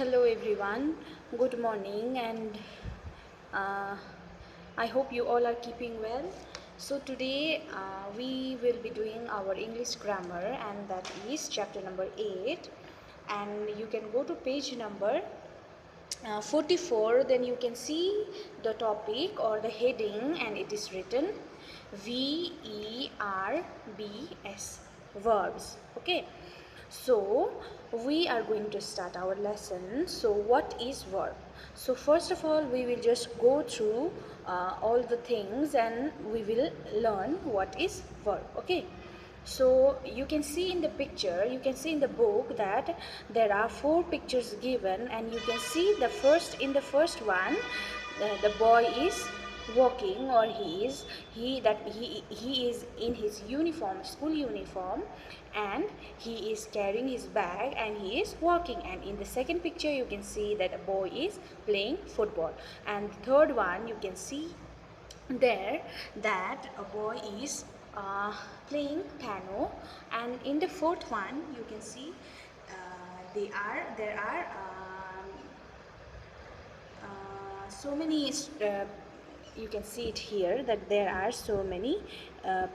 Hello everyone, good morning, and uh, I hope you all are keeping well. So today we will be doing our English grammar, and that is chapter number 8, and you can go to page number 44. Then you can see the topic or the heading, and it is written VERBS, verbs. Okay, so we are going to start our lesson. So what is verb? So first of all, we will just go through all the things, and we will learn what is verb. Okay, so you can see in the picture, you can see in the book that there are 4 pictures given, and you can see in the first one, the boy is walking, or he is in his uniform, school uniform, and he is carrying his bag and he is walking. And in the second picture you can see that a boy is playing football, and the third one you can see there that a boy is playing piano, and in the fourth one you can see there are so many you can see it here that there are so many uh,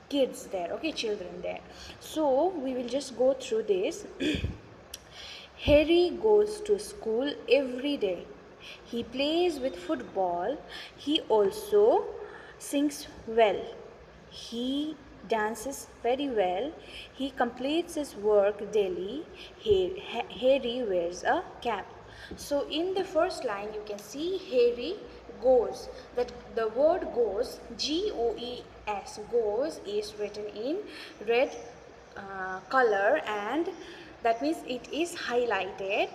kids there, okay, children there. So we will just go through this. Harry goes to school every day. He plays with football. He also sings well. He dances very well. He completes his work daily. Harry wears a cap. So in the first line you can see Harry goes. That the word goes, Goes, goes, is written in red color, and that means it is highlighted.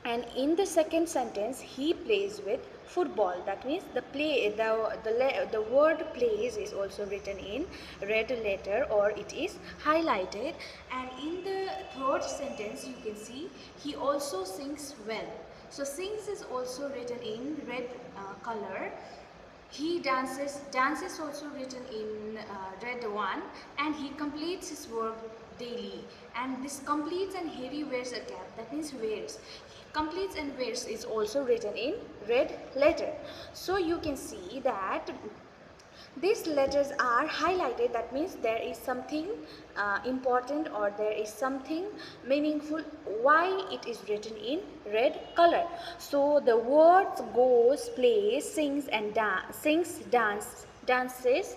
And in the second sentence he plays with football, that means the word plays is also written in red letter, or it is highlighted. And in the third sentence you can see he also sings well. So sings is also written in red color. He dances also written in red one, and he completes his work daily. And this completes and Harry wears a cap, that means wears. Completes and wears is also written in red letter. So you can see that these letters are highlighted, that means there is something important, or there is something meaningful why it is written in red color. So the words goes, plays, sings and dances,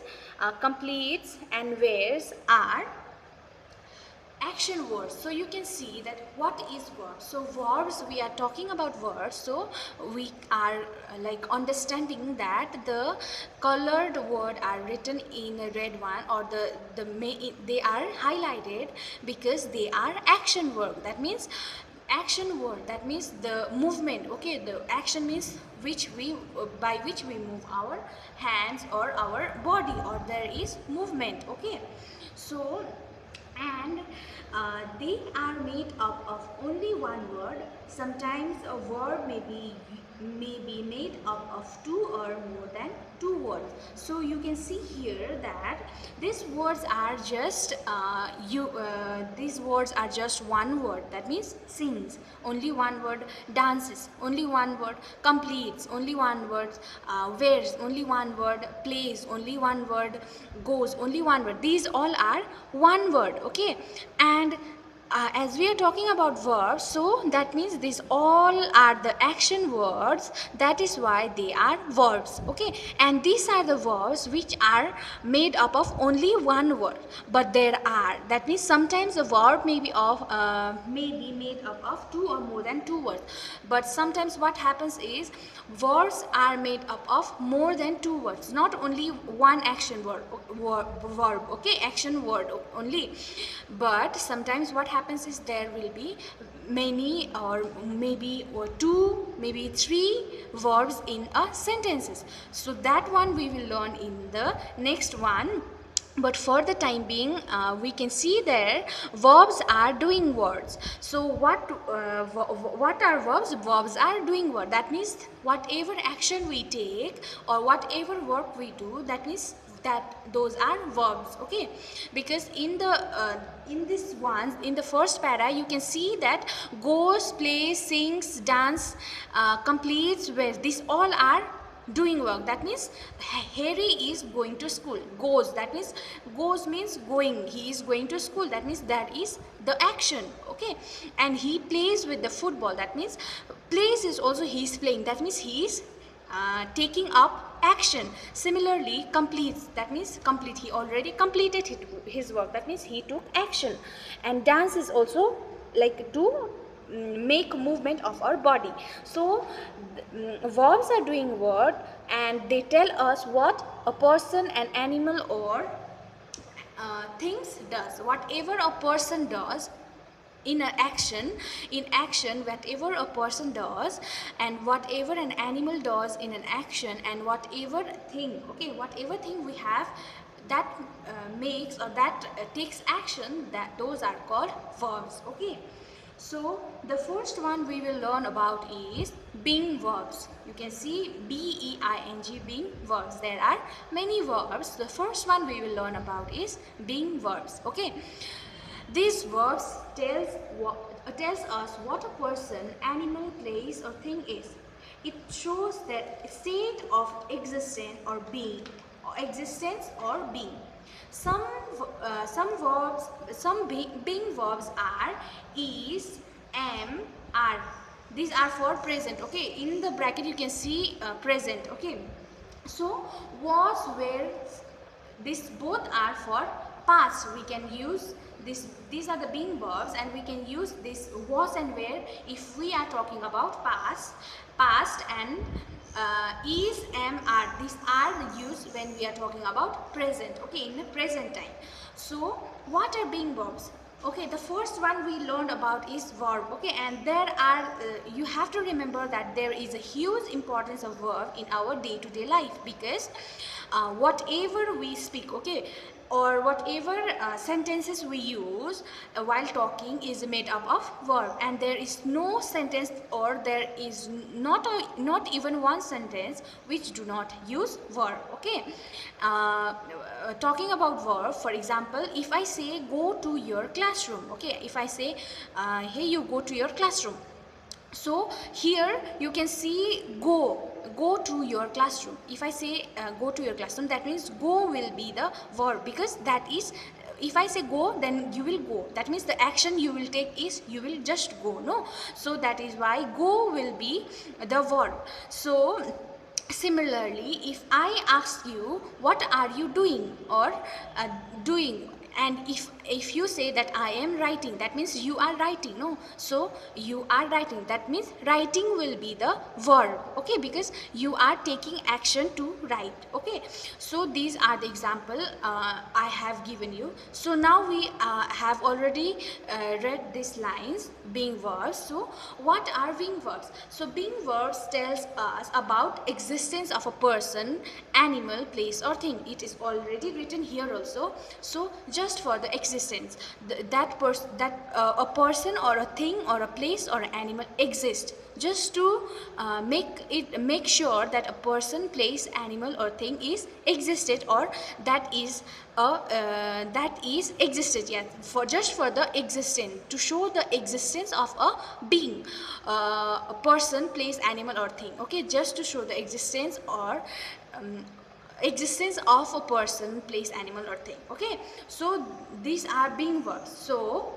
completes and wears are action words. So you can see that what is verbs. So verbs, we are talking about verbs, so we are like understanding that the colored word are written in a red one, or they are highlighted because they are action verb. That means action word, that means the movement. Okay, the action means by which we move our hands or our body, or there is movement. Okay, so and they are made up of only one word. Sometimes a verb may be made up of 2 or more than 2 words. So you can see here that these words are just one word, that means sings, only one word; dances, only one word; completes, only one word; wears, only one word; plays, only one word; goes, only one word. These all are one word. Okay, and as we are talking about verbs, so that means these all are the action words, that is why they are verbs. Okay, and these are the verbs which are made up of only one word. But that means sometimes a verb may be made up of 2 or more than 2 words. But sometimes what happens is verbs are made up of more than 2 words, not only one action verb. Okay, action word only. But sometimes what happens is there will be many, or maybe 2, maybe 3 verbs in a sentences. So that one we will learn in the next one. But for the time being, we can see there verbs are doing words. So what are verbs? Verbs are doing word. That means whatever action we take or whatever work we do, that means that those are verbs, okay? Because in this one, in the first para, you can see that goes, plays, sings, dance, completes, wears, these all are doing work. That means Harry is going to school. Goes, that means goes means going, he is going to school, that means that is the action, okay? And he plays with the football, that means plays is also he is playing, that means he is taking up action. Similarly, completes, that means complete, he already completed his work, that means he took action. And dance is also like to make movement of our body. So verbs are doing work, and they tell us what a person, an animal, or things does. Whatever a person does in action, whatever a person does, and whatever an animal does in an action, and whatever thing, okay, whatever thing we have that makes or that takes action, that those are called verbs, okay? So the first one we will learn about is being verbs. You can see B-E-I-N-G, being verbs. There are many verbs. The first one we will learn about is being verbs, okay? These verbs tells us what a person, animal, place, or thing is. It shows that state of existence or being, Some verbs, being verbs are is, am, are. These are for present, okay? In the bracket you can see present, okay? So was, were, these both are for past. We can use this, these are the being verbs, and we can use this was and were if we are talking about past. And is, am, are, these are used when we are talking about present, okay, in the present time. So what are being verbs? Okay, the first one we learned about is verb, okay, and there are you have to remember that there is a huge importance of verb in our day-to-day life, because whatever we speak, okay, or whatever sentences we use while talking is made up of verb, and there is no sentence, or there is not even one sentence which do not use verb, okay? Talking about verb, for example, if I say go to your classroom, okay, if I say hey, you go to your classroom, so here you can see go to your classroom. If I say go to your classroom, that means go will be the verb, because that is, if I say go, then you will go, that means the action you will take is you will just go, no? So that is why go will be the verb. So similarly, if I ask you what are you doing, or doing, and if you say that I am writing, that means you are writing, no? So you are writing, that means writing will be the verb, okay, because you are taking action to write, okay? So these are the example I have given you. So now we have already read these lines, being verbs. So what are being verbs? So being verbs tells us about existence of a person, animal, place, or thing. It is already written here also. So just for the existence, a person or a thing or a place or an animal exists, just to make sure that a person, place, animal, or thing is existed, or that is existed, yeah, for just for the existence, to show the existence of a being, a person, place, animal, or thing, okay, just to show the existence or existence of a person, place, animal, or thing, okay? So these are being verbs. So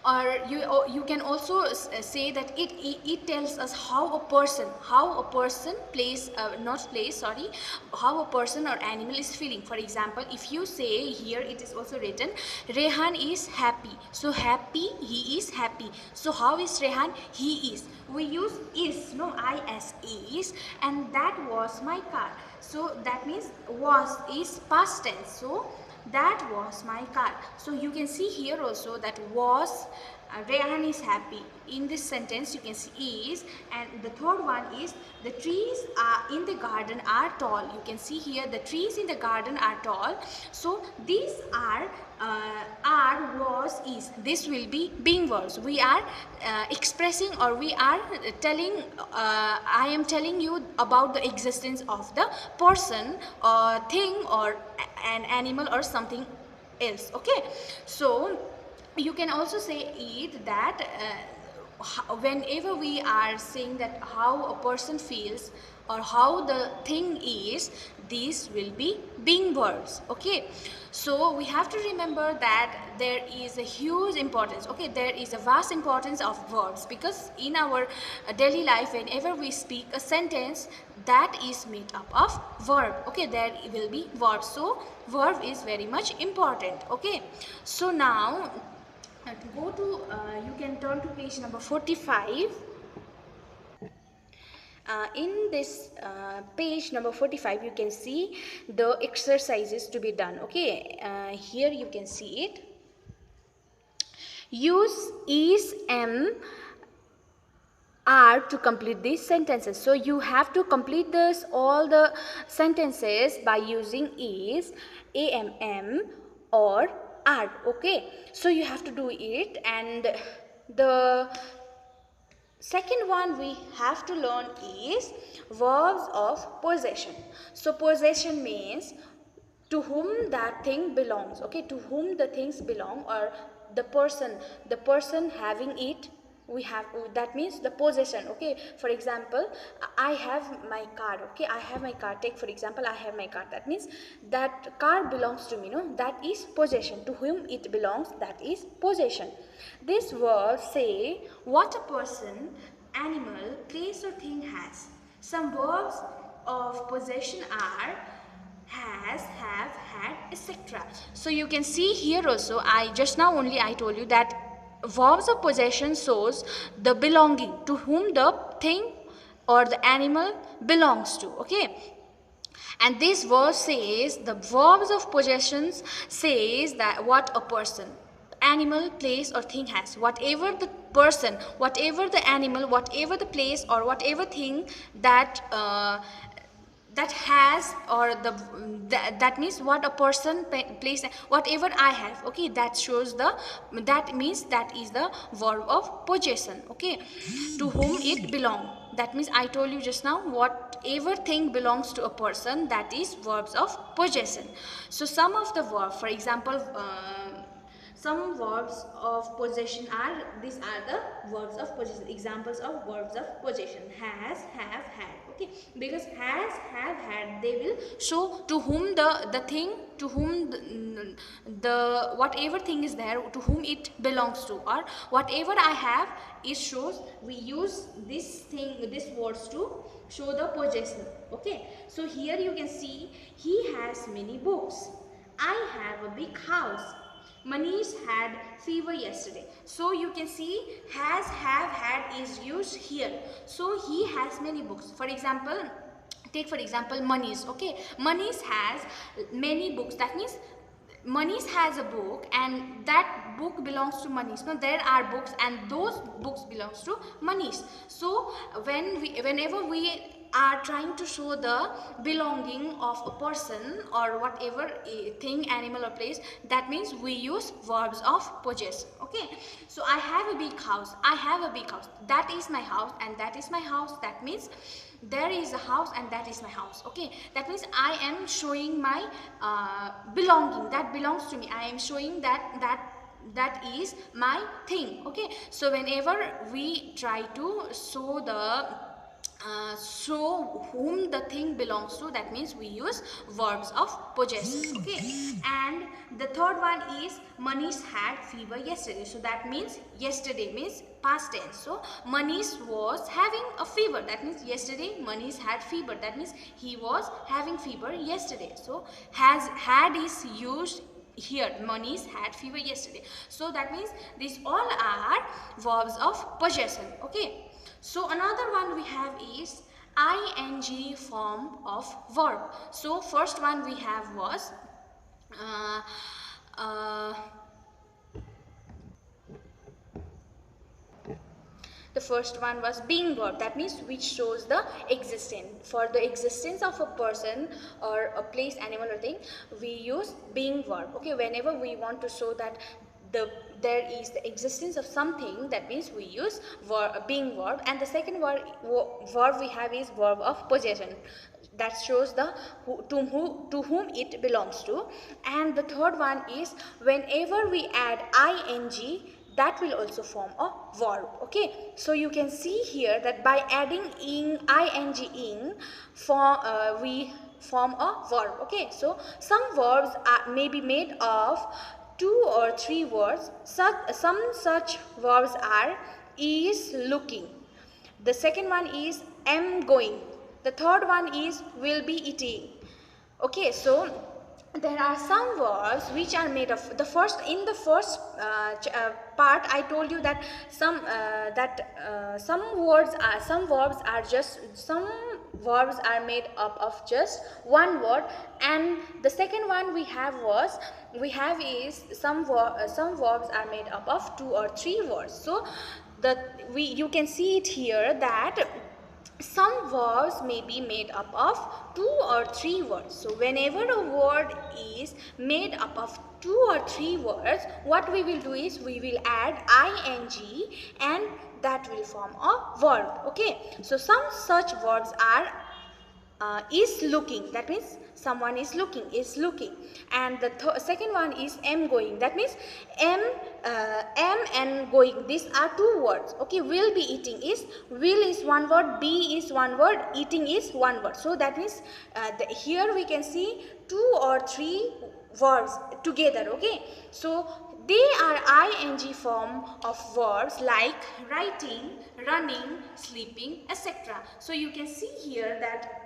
or you can also say that it tells us how a person plays not place sorry how a person or animal is feeling. For example, if you say, here it is also written, Rehan is happy. So happy, he is happy. So how is Rehan? He is. We use is, no, is, and that was my car. So that means was is past tense. So that was my car. So you can see here also that was Rayhan is happy. In this sentence you can see is, and the third one is the trees are in the garden are tall. You can see here the trees in the garden are tall. So these are was, is. This will be being verbs. We are expressing, or we are telling, I am telling you about the existence of the person or thing or an animal or something else. Okay, so you can also say it that whenever we are saying that how a person feels or how the thing is, these will be being verbs. Okay, so we have to remember that there is a huge importance, okay, there is a vast importance of verbs, because in our daily life whenever we speak a sentence, that is made up of verb. Okay, there will be verb, so verb is very much important. Okay, so now to go to, you can turn to page number 45. In this page number 45 you can see the exercises to be done. Okay, here you can see it. Use is, am, are to complete these sentences. So you have to complete this all the sentences by using is, am, or are. Okay, so you have to do it. And the second one we have to learn is verbs of possession. So possession means to whom that thing belongs. Okay, to whom the things belong, or the person having it, we have, that means the possession. Okay, for example, I have my car. Okay, I have my car. Take for example, I have my car. That means that car belongs to me. No, that is possession. To whom it belongs, that is possession. This verb say what a person, animal, place or thing has. Some verbs of possession are has, have, had, etc. So you can see here also, I just now only I told you that verbs of possession shows the belonging, to whom the thing or the animal belongs to. Okay, and this verse says, the verbs of possessions says that what a person, animal, place or thing has. Whatever the person, whatever the animal, whatever the place or whatever thing that that has, or that means what a person, place, whatever I have. Okay, that shows the, that means that is the verb of possession. Okay, to whom it belong, that means I told you just now, whatever thing belongs to a person, that is verbs of possession. So some of the verb, for example, some verbs of possession are, these are the verbs of possession, examples of verbs of possession: has, have, had. Okay, because has, have, had, they will show to whom the thing, to whom the whatever thing is there, to whom it belongs to, or whatever I have, it shows, we use this thing, this words to show the possession. Okay, so here you can see he has many books, I have a big house, Manish had fever yesterday. So you can see has, have, had is used here. So he has many books. For example, take for example Manish. Okay, Manish has many books. That means Manish has a book and that book belongs to Manish. No, there are books and those books belongs to Manish. So whenever we are trying to show the belonging of a person or whatever thing, animal or place, that means we use verbs of possession. Okay, so I have a big house, I have a big house, that is my house and that is my house. That means there is a house and that is my house. Okay, that means I am showing my belonging, that belongs to me. I am showing that is my thing. Okay, so whenever we try to show the show whom the thing belongs to, that means we use verbs of possession. Okay, and the third one is Manish had fever yesterday. So that means yesterday means past tense. So Manish was having a fever, that means yesterday Manish had fever, that means he was having fever yesterday. So has, had is used here. Manish had fever yesterday. So that means these all are verbs of possession. Okay, so another one we have is ing form of verb. So first one we have was uh, The first one was being verb, that means which shows the existence. For the existence of a person or a place, animal or thing, we use being verb. Okay, whenever we want to show that there is the existence of something, that means we use being verb. And the second verb we have is verb of possession, that shows the to whom it belongs to. And the third one is whenever we add ing, that will also form a verb. Okay, so you can see here that by adding ing we form a verb. Okay, so some verbs may be made of 2 or 3 words. Some such verbs are is looking, the second one is am going, the third one is will be eating. Okay, so there are some verbs which are made of the first. In the first part, I told you that some verbs are made up of just one word, and the second one we have is some verbs are made up of 2 or 3 words. So you can see it here that some verbs may be made up of 2 or 3 words. So whenever a word is made up of 2 or 3 words, what we will do is we will add ing and that will form a verb. Okay, so some such verbs are is looking, that means someone is looking, and the second one is am going, that means am and going, these are 2 words. Okay, will be eating will is one word, be is one word, eating is one word. So that means here we can see 2 or 3 verbs together. Okay, so they are ing form of verbs like writing, running, sleeping, etc. So you can see here that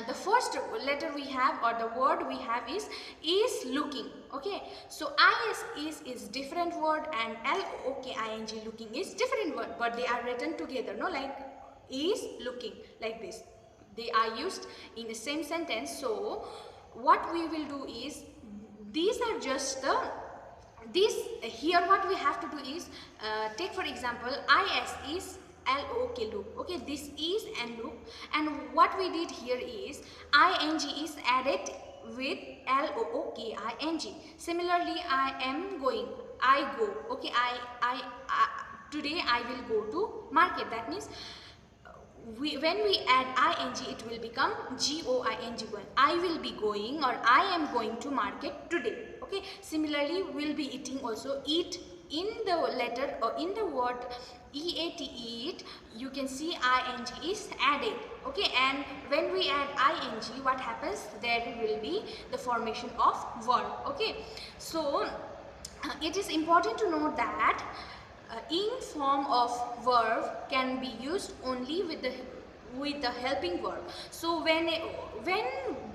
the first letter we have, or the word we have, is looking. Okay, so is different word and looking looking is different word, but they are written together, no, like is looking, like this, they are used in the same sentence. So what we will do is, these are just the here what we have to do is take for example is look. Okay, this is and look, and what we did here is ing is added with ing. Similarly, I am going, I go. Okay, I today I will go to market. That means when we add ing, it will become going. I will be going, or I am going to market today. Okay, similarly, will be eating also, eat, in the letter or in the word eat, you can see ing is added. Okay, and when we add ing, what happens? There will be the formation of verb. Okay, so it is important to note that ing form of verb can be used only with the helping verb. So when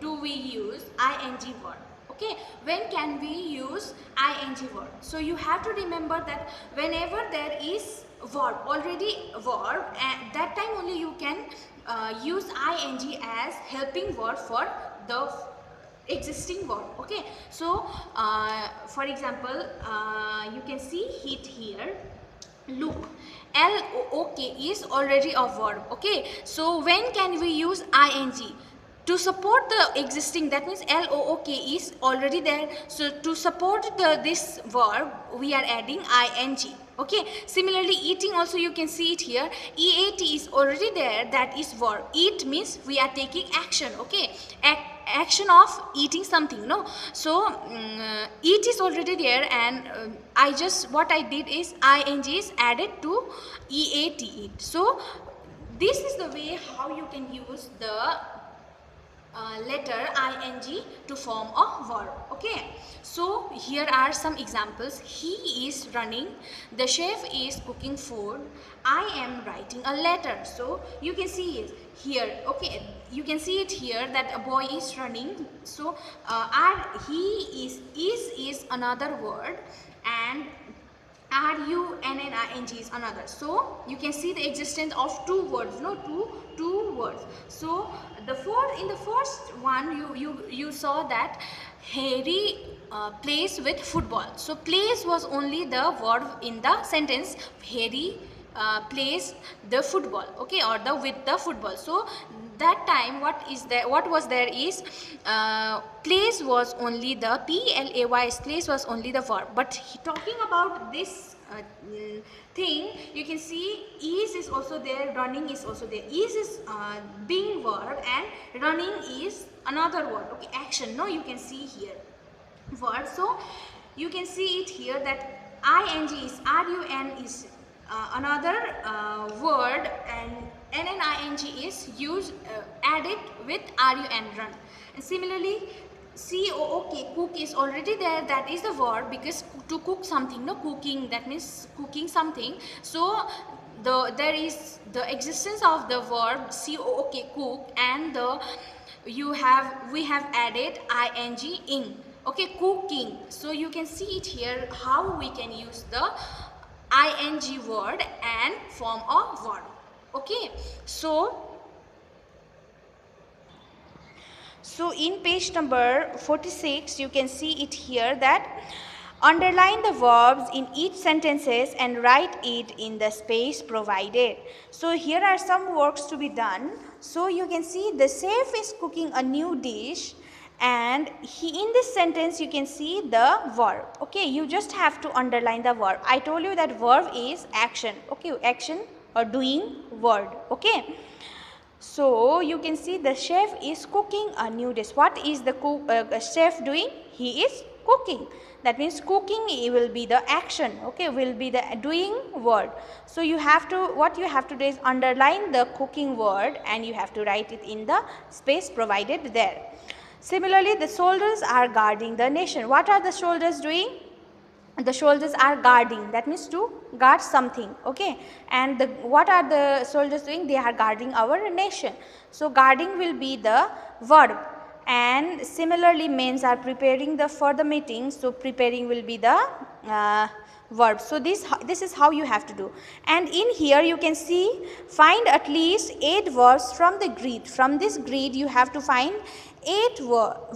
do we use ing verb? Okay, when can we use ing verb? So you have to remember that whenever there is verb, already verb, at that time only you can use ing as helping verb for the existing verb. Okay, so for example, you can see it here, look, look is already a verb. Okay, so when can we use ing? To support the existing, that means look is already there, so to support this verb we are adding ing. Okay, similarly eating also, you can see it here, eat is already there, that is verb. Eat means we are taking action. Okay, action of eating something, no, so eat is already there, and what I did is ing is added to eat. So this is the way how you can use the letter ing to form a verb. Okay, so here are some examples. He is running, the chef is cooking food, I am writing a letter. So you can see it here. Okay, you can see it here that a boy is running. So he is another word, and running is another. So you can see the existence of 2 words, no, two words. So in the first one you saw that Harry plays with football. So plays was only the verb in the sentence. Harry plays the football, okay, or the with the football. So that time what was there is plays was only the plays, plays was only the verb. But talking about this thing, you can see is also there, running is also there. Is being verb and running is another word, okay, action. No, you can see here word. So you can see it here that ing is run is another word, and nning is used added with run, run. And similarly cook, cook is already there, that is the verb, because to cook something, no, cooking, that means cooking something. So there is the existence of the verb cook, and the we have added ing in, okay, cooking. So you can see it here how we can use the ing word and form a verb, okay. So in page number 46, you can see it here that underline the verbs in each sentences and write it in the space provided. So here are some works to be done. So you can see the chef is cooking a new dish, and in this sentence you can see the verb, okay. You just have to underline the verb. I told you that verb is action, okay, action or doing word, okay. So you can see the chef is cooking a new dish. What is the chef doing? He is cooking. That means cooking will be the action, okay, will be the doing word. So you have to, what you have to do is underline the cooking word and you have to write it in the space provided there. Similarly, the soldiers are guarding the nation. What are the soldiers doing? The soldiers are guarding, that means to guard something, okay. And what are the soldiers doing? They are guarding our nation. So guarding will be the verb. And similarly, men are preparing for the meeting, so preparing will be the verb. So this is how you have to do. And in here you can see, find at least 8 verbs from the grid. From this grid you have to find 8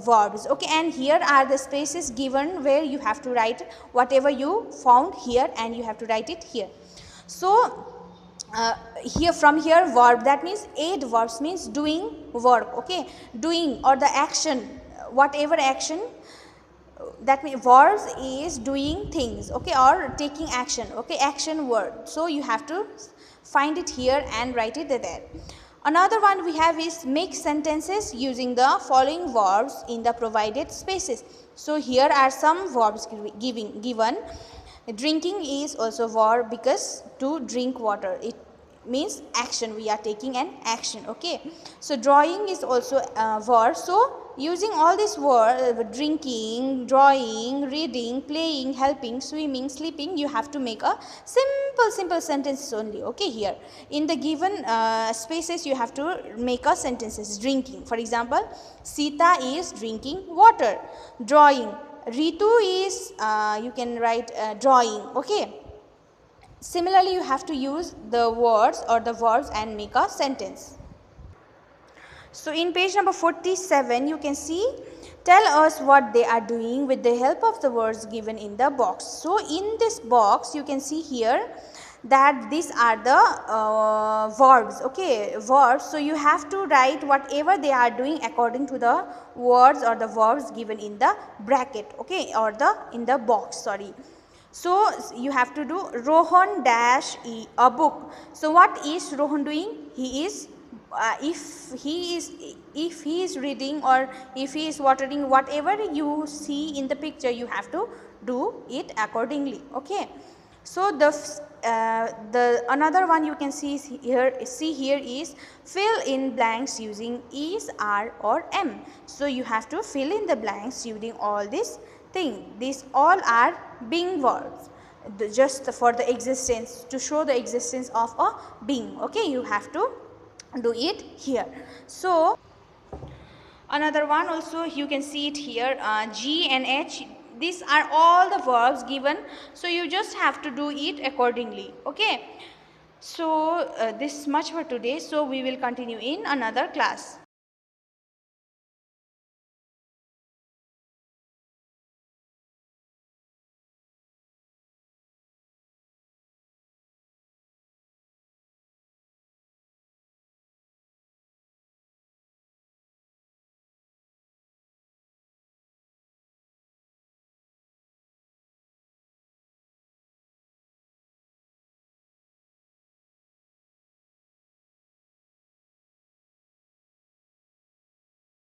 verbs, okay. And here are the spaces given where you have to write whatever you found here, and you have to write it here. So here, from here, verb, that means 8 verbs means doing verb, okay, doing or the action, whatever action, that means verbs is doing things, okay, or taking action, okay, action word. So you have to find it here and write it there. Another one we have is make sentences using the following verbs in the provided spaces. So here are some verbs given. Drinking is also verb, because to drink water, it means action, we are taking an action, okay. So drawing is also a verb. So using all these words, drinking, drawing, reading, playing, helping, swimming, sleeping, you have to make a simple sentences only, okay. Here in the given spaces you have to make a sentences. Drinking, for example, Sita is drinking water. Drawing, Ritu is you can write drawing, okay. Similarly, you have to use the words or the verbs and make a sentence. So in page number 47, you can see, tell us what they are doing with the help of the words given in the box. So in this box, you can see here that these are the verbs, okay, verbs. So you have to write whatever they are doing according to the words or the verbs given in the bracket, okay, or in the box, sorry. So you have to do Rohan dash a book. So what is Rohan doing? He is if he is reading, or if he is watering, whatever you see in the picture, you have to do it accordingly, okay. So the another one you can see here is fill in blanks using is, are, or am. So you have to fill in the blanks using all this thing. These all are being verbs, just for the existence, to show the existence of a being, okay. You have to do it here. So another one also you can see it here, G and H. These are all the verbs given, so you just have to do it accordingly, okay. So this much for today. So we will continue in another class.